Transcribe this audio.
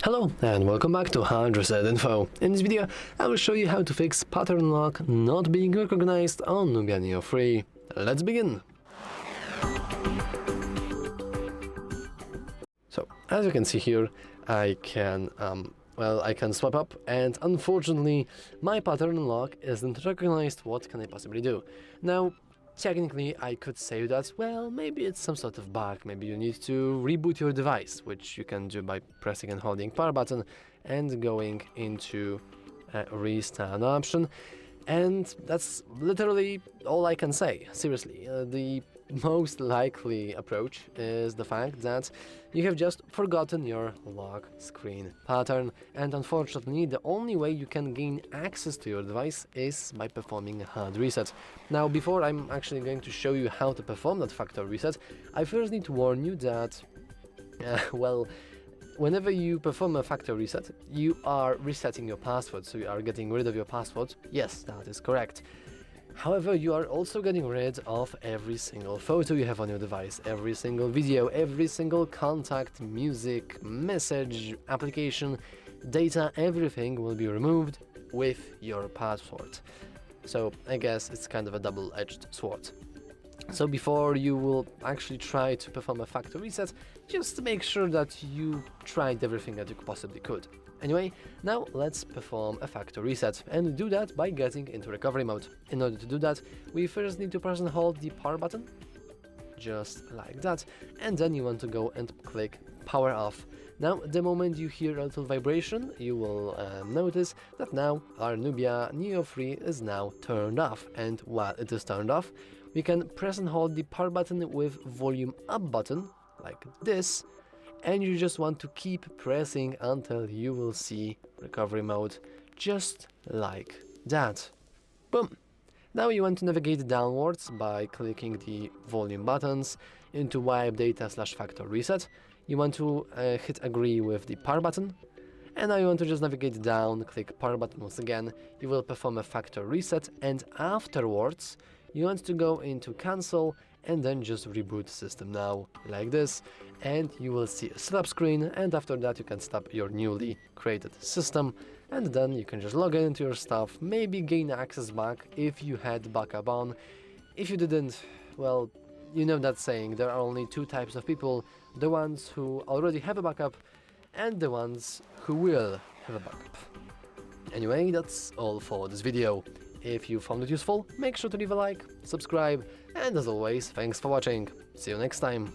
Hello and welcome back to HardReset.Info. In this video, I will show you how to fix pattern lock not being recognized on NUBIA Neo 3. Let's begin! So, as you can see here, I can swipe up, and unfortunately, my pattern lock isn't recognized. What can I possibly do? Now, technically, I could say that, well, maybe it's some sort of bug, maybe you need to reboot your device, which you can do by pressing and holding power button and going into a restart option. And that's literally all I can say, seriously. The most likely approach is the fact that you have just forgotten your lock screen pattern, and unfortunately the only way you can gain access to your device is by performing a hard reset. Now, before I'm actually going to show you how to perform that factory reset, I first need to warn you that, whenever you perform a factory reset, you are resetting your password, so you are getting rid of your password. Yes, that is correct. However, you are also getting rid of every single photo you have on your device, every single video, every single contact, music, message, application, data, everything will be removed with your password. So I guess it's kind of a double-edged sword. So before you will actually try to perform a factory reset, just make sure that you tried everything that you possibly could. Anyway, now let's perform a factory reset, and do that by getting into recovery mode. In order to do that, we first need to press and hold the power button, just like that, and then you want to go and click power off. Now, the moment you hear a little vibration, you will notice that now our NUBIA Neo 3 is now turned off, and while it is turned off, we can press and hold the power button with volume up button, like this, and you just want to keep pressing until you will see recovery mode, just like that. Boom! Now you want to navigate downwards by clicking the volume buttons into wipe data / factory reset. You want to hit agree with the power button, and now you want to just navigate down, click power button once again. You will perform a factory reset, and afterwards you want to go into cancel and then just reboot system now, like this, and you will see a setup screen, and after that you can stop your newly created system, and then you can just log into your stuff, maybe gain access back if you had backup on. If you didn't, well, you know that saying, there are only two types of people: the ones who already have a backup and the ones who will have a backup. Anyway, that's all for this video. If you found it useful, make sure to leave a like, subscribe, and as always, thanks for watching. See you next time.